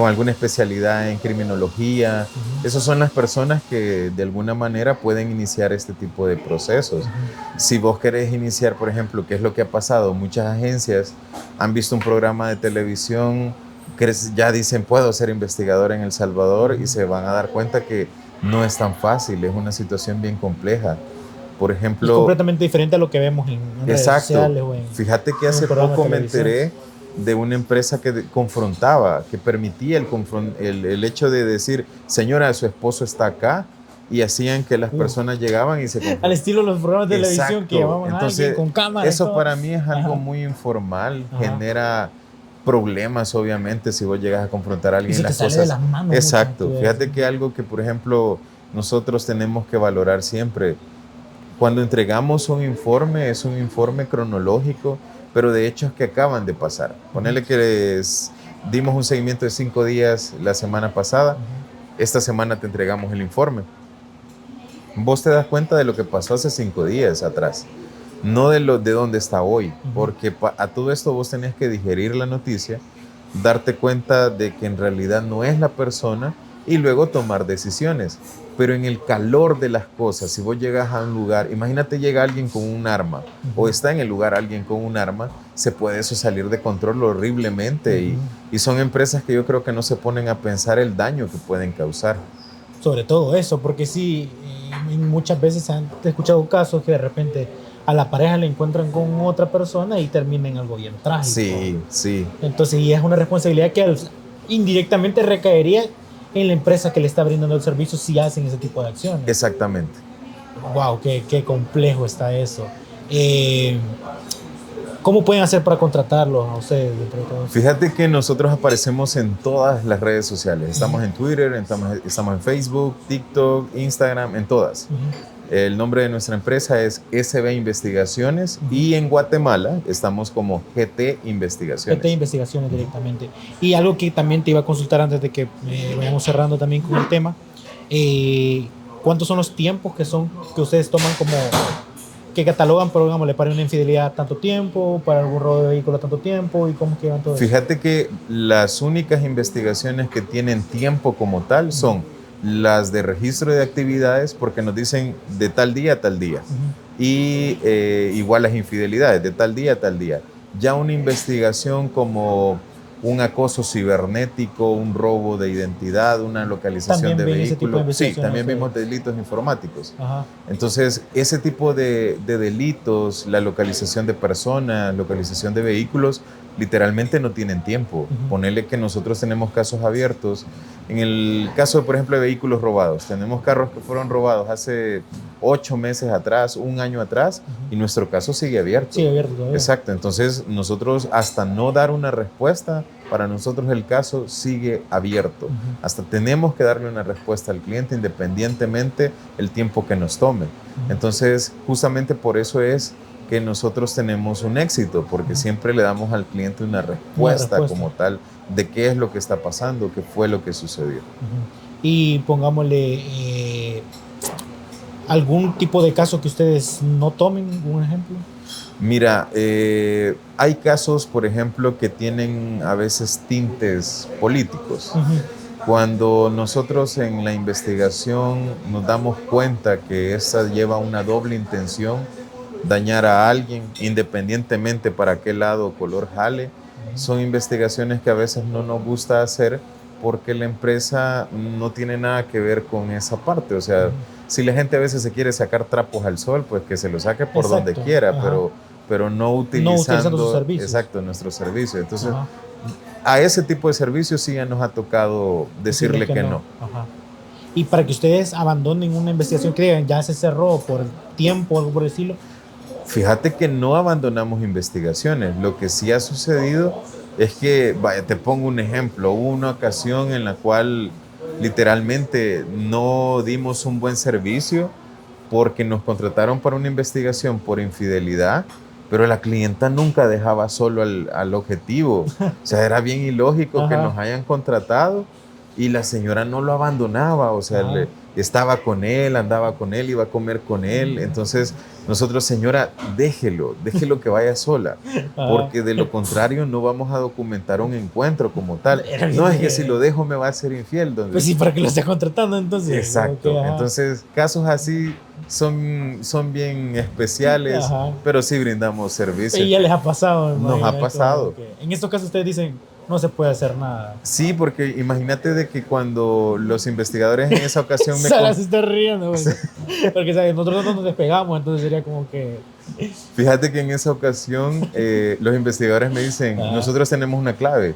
alguna especialidad en criminología.
Ujú.
Esas son las personas que de alguna manera pueden iniciar este tipo de procesos.
Ujú.
Si vos querés iniciar, por ejemplo, ¿qué es lo que ha pasado? Muchas agencias han visto un programa de televisión que ya dicen, puedo ser investigador en El Salvador, y se van a dar cuenta que no es tan fácil, es una situación bien compleja. Por
Es
ejemplo,
completamente diferente a lo que vemos en redes
exacto.
sociales o
Fíjate que
en un
hace
programa de
poco me
televisión.
enteré de una empresa que confrontaba, que permitía el hecho de decir, señora, su esposo está acá, y hacían que las
Uf.
personas llegaban y se
Al
confrontaban.
estilo de los programas de televisión que
Exacto.
llamaban a alguien
Entonces,
con cámara y
eso
todo.
para mí es algo
Ajá.
muy informal,
Ajá.
genera problemas, obviamente, si vos llegas a confrontar a
Y
alguien
se
en
te
las
sale de
cosas.
las manos
Exacto.
mucho.
Fíjate que algo que, por ejemplo, nosotros tenemos que valorar siempre, cuando entregamos un informe, es un informe cronológico, pero de hechos que acaban de pasar. Ponele que dimos un seguimiento de 5 días la semana pasada, esta semana te entregamos el informe. Vos te das cuenta de lo que pasó hace 5 días atrás, no de dónde está hoy, porque a todo esto vos tenés que digerir la noticia, darte cuenta de que en realidad no es la persona y luego tomar decisiones. Pero en el calor de las cosas, si vos llegas a un lugar, imagínate llega alguien con un arma o está en el lugar alguien con un arma, se puede eso salir de control horriblemente y son empresas que yo creo que no se ponen a pensar el daño que pueden causar.
Sobre todo eso, porque sí, muchas veces han escuchado casos que de repente a la pareja le encuentran con otra persona y termina en algo bien trágico.
Sí, sí.
Entonces, y es una responsabilidad que indirectamente recaería en la empresa que le está brindando el servicio si hacen ese tipo de acciones.
Exactamente.
Wow, qué complejo está eso. ¿Cómo pueden hacer para contratarlos a ustedes?
Fíjate que nosotros aparecemos en todas las redes sociales. Estamos en Twitter, estamos en Facebook, TikTok, Instagram, en todas. El nombre de nuestra empresa es SB Investigaciones y en Guatemala estamos como GT Investigaciones.
GT Investigaciones directamente. Y algo que también te iba a consultar antes de que vayamos cerrando también con el tema. ¿Cuántos son los tiempos que ustedes toman que catalogan, pero digamos, le para una infidelidad tanto tiempo, para algún robo de vehículo tanto tiempo, y cómo quedan todo eso.
Fíjate que las únicas investigaciones que tienen tiempo como tal son las de registro de actividades, porque nos dicen de tal día a tal día. Y igual las infidelidades, de tal día a tal día. Ya una investigación como un acoso cibernético, un robo de identidad, una localización de vehículos. Sí, también vimos delitos informáticos.
Ajá.
Entonces, ese tipo de delitos, la localización de personas, localización de vehículos, literalmente no tienen tiempo. Ponerle que nosotros tenemos casos abiertos. En el caso, por ejemplo, de vehículos robados, tenemos carros que fueron robados hace 8 meses atrás, un año atrás, y nuestro caso sigue abierto.
Sigue abierto todavía.
Exacto, entonces nosotros hasta no dar una respuesta, para nosotros el caso sigue abierto. Hasta tenemos que darle una respuesta al cliente independientemente el tiempo que nos tome. Entonces, justamente por eso es que nosotros tenemos un éxito, porque siempre le damos al cliente una respuesta como tal de qué es lo que está pasando, qué fue lo que sucedió.
Y pongámosle algún tipo de caso que ustedes no tomen, un ejemplo.
Mira, hay casos, por ejemplo, que tienen a veces tintes políticos. Cuando nosotros en la investigación nos damos cuenta que esa lleva una doble intención, dañar a alguien, independientemente para qué lado o color jale, son investigaciones que a veces no nos gusta hacer porque la empresa no tiene nada que ver con esa parte. O sea, si la gente a veces se quiere sacar trapos al sol, pues que se lo saque por donde quiera, pero no utilizando
sus servicios.
Exacto, nuestros servicios. Entonces, a ese tipo de servicios sí ya nos ha tocado decirle que no.
Y para que ustedes abandonen una investigación que digan, ya se cerró por tiempo o algo por el estilo.
Fíjate que no abandonamos investigaciones. Lo que sí ha sucedido es que, vaya, te pongo un ejemplo. Hubo una ocasión en la cual literalmente no dimos un buen servicio porque nos contrataron para una investigación por infidelidad, pero la clienta nunca dejaba solo al objetivo. O sea, era bien ilógico que nos hayan contratado y la señora no lo abandonaba. O sea, estaba con él, andaba con él, iba a comer con él. Entonces, nosotros, señora, déjelo que vaya sola, porque de lo contrario no vamos a documentar un encuentro como tal. No es que si lo dejo me va a ser infiel.
Pues sí, para que lo esté contratando entonces.
Exacto. Entonces, casos así son bien especiales, pero sí brindamos servicios.
Y ya les ha pasado.
Nos ha pasado.
En estos casos ustedes dicen, no se puede hacer nada.
Sí, porque imagínate de que cuando los investigadores en esa ocasión
Sara se está riendo, porque ¿sabes? Nosotros no nos despegamos, entonces sería como que...
Fíjate que en esa ocasión los investigadores me dicen, nosotros tenemos una clave.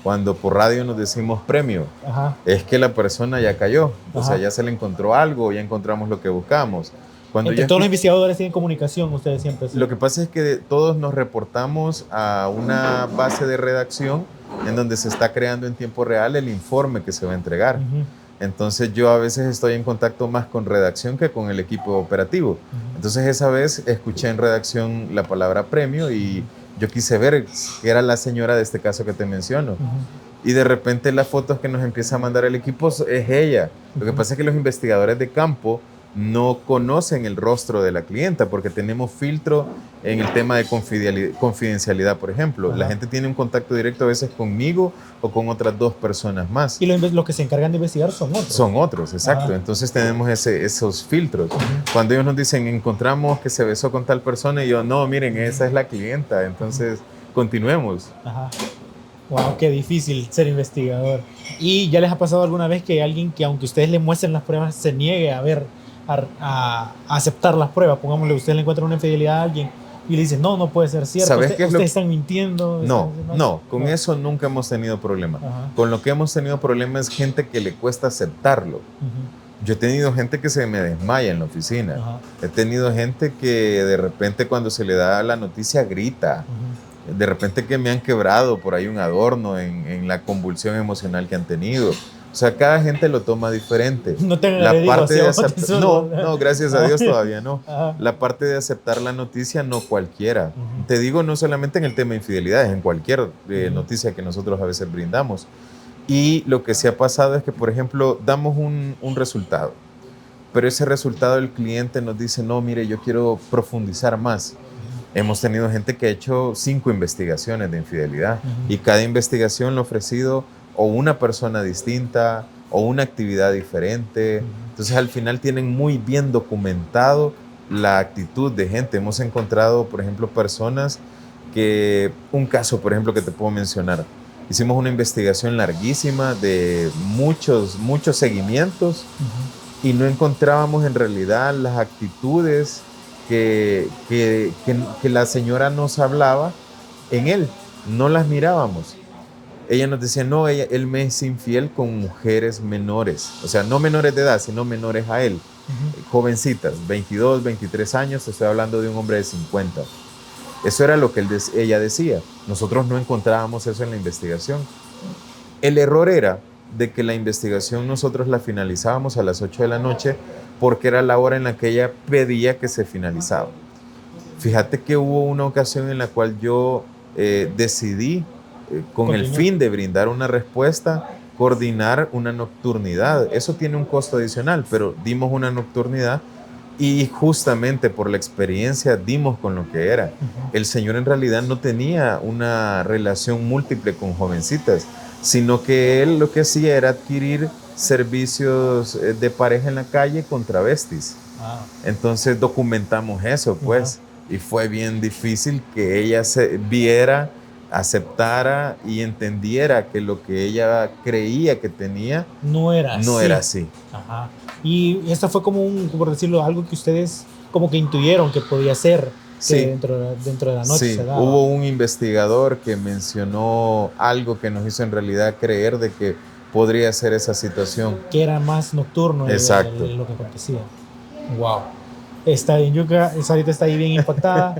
Cuando por radio nos decimos premio, es que la persona ya cayó, o sea, ya se le encontró algo, ya encontramos lo que buscamos. Cuando
Entre todos los investigadores tienen comunicación, ustedes siempre.
Lo que pasa es que todos nos reportamos a una base de redacción en donde se está creando en tiempo real el informe que se va a entregar. Entonces yo a veces estoy en contacto más con redacción que con el equipo operativo. Entonces esa vez escuché en redacción la palabra premio y yo quise ver que era la señora de este caso que te menciono. Y de repente las fotos que nos empieza a mandar el equipo es ella. Lo que pasa es que los investigadores de campo no conocen el rostro de la clienta porque tenemos filtro en el tema de confidencialidad, por ejemplo. La gente tiene un contacto directo a veces conmigo o con otras 2 personas más.
Y los que se encargan de investigar son otros.
Son otros, exacto. Entonces tenemos esos filtros. Cuando ellos nos dicen, encontramos que se besó con tal persona, y yo, no, miren, esa es la clienta. Entonces, continuemos.
Wow, qué difícil ser investigador. ¿Y ya les ha pasado alguna vez que alguien que, aunque ustedes le muestren las pruebas, se niegue a aceptar las pruebas? Pongámosle, usted le encuentra una infidelidad a alguien y le dice, no puede ser cierto, ustedes están mintiendo.
No, con eso nunca hemos tenido problema. Con lo que hemos tenido problema es gente que le cuesta aceptarlo. Yo he tenido gente que se me desmaya en la oficina. He tenido gente que de repente cuando se le da la noticia grita. De repente que me han quebrado por ahí un adorno en la convulsión emocional que han tenido. O sea, cada gente lo toma diferente.
No tengan la parte de
aceptar. No, gracias a Dios todavía no. La parte de aceptar la noticia, no cualquiera. Te digo, no solamente en el tema de infidelidades, en cualquier noticia que nosotros a veces brindamos. Y lo que se ha pasado es que, por ejemplo, damos un resultado, pero ese resultado el cliente nos dice, no, mire, yo quiero profundizar más. Hemos tenido gente que ha hecho 5 investigaciones de infidelidad y cada investigación le ha ofrecido o una persona distinta o una actividad diferente. Entonces al final tienen muy bien documentado la actitud de gente. Hemos encontrado, por ejemplo, personas que, un caso, por ejemplo, que te puedo mencionar. Hicimos una investigación larguísima de muchos seguimientos y no encontrábamos en realidad las actitudes que la señora nos hablaba en él. No las mirábamos. Ella nos decía, no, él me es infiel con mujeres menores. O sea, no menores de edad, sino menores a él. Jovencitas, 22, 23 años, estoy hablando de un hombre de 50. Eso era lo que ella decía. Nosotros no encontrábamos eso en la investigación. El error era de que la investigación nosotros la finalizábamos a las 8 de la noche porque era la hora en la que ella pedía que se finalizaba. Fíjate que hubo una ocasión en la cual yo decidí, con el fin de brindar una respuesta, coordinar una nocturnidad. Eso tiene un costo adicional, pero dimos una nocturnidad y justamente por la experiencia dimos con lo que era. El señor en realidad no tenía una relación múltiple con jovencitas, sino que él lo que hacía era adquirir servicios de pareja en la calle con travestis. Entonces documentamos eso, pues, y fue bien difícil que ella se viera, aceptara y entendiera que lo que ella creía que tenía no era así.
Ajá. Y esto fue como por decirlo, algo que ustedes como que intuyeron que podía ser.
Sí.
Dentro de la noche
sí.
se daba.
Hubo un investigador que mencionó algo que nos hizo en realidad creer de que podría ser esa situación.
Que era más nocturno.
Exacto.
Lo que acontecía. Wow. Está bien, Yuka, ahorita está ahí bien impactada.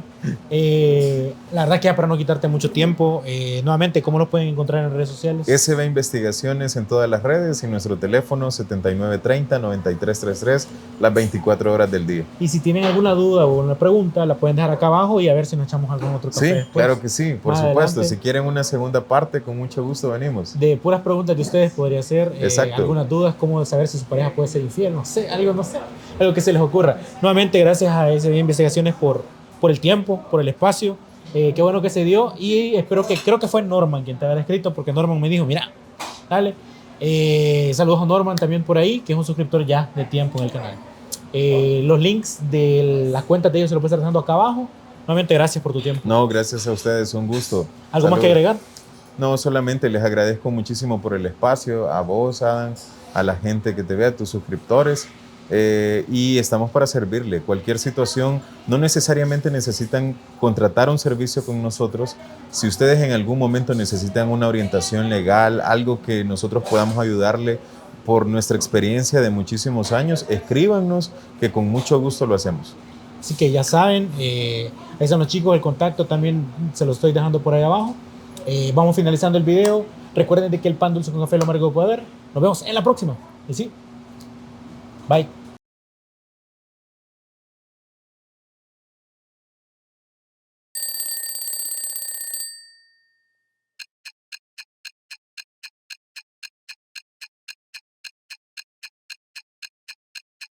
La verdad que ya para no quitarte mucho tiempo, nuevamente, ¿cómo lo pueden encontrar en redes sociales?
SB Investigaciones en todas las redes y nuestro teléfono 7930-9333, las 24 horas del día.
Y si tienen alguna duda o una pregunta, la pueden dejar acá abajo y a ver si nos echamos algún otro café
Sí,
después.
claro que sí, por supuesto.
Adelante.
Si quieren una segunda parte, con mucho gusto venimos.
De puras preguntas de ustedes podría ser algunas dudas, cómo saber si su pareja puede ser infiel, no sé, algo que se les ocurra. Nuevamente, gracias a SB Investigaciones por el tiempo, por el espacio. Qué bueno que se dio y creo que fue Norman quien te había escrito, porque Norman me dijo, mira, dale. Saludos a Norman también por ahí, que es un suscriptor ya de tiempo en el canal. Los links de las cuentas de ellos se los voy a estar dejando acá abajo. Nuevamente, gracias por tu tiempo.
No, gracias a ustedes, un gusto.
¿Algo más que agregar?
No, solamente les agradezco muchísimo por el espacio, a vos, Adam, a la gente que te ve, a tus suscriptores. Y estamos para servirle. Cualquier situación, no necesariamente necesitan contratar un servicio con nosotros. Si ustedes en algún momento necesitan una orientación legal, algo que nosotros podamos ayudarle por nuestra experiencia de muchísimos años, escríbanos, que con mucho gusto lo hacemos.
Así que ya saben, ahí están los chicos, el contacto también se lo estoy dejando por ahí abajo. Vamos finalizando el video. Recuerden de que el pan dulce con café lo amargo de poder. Nos vemos en la próxima. Y sí, bye.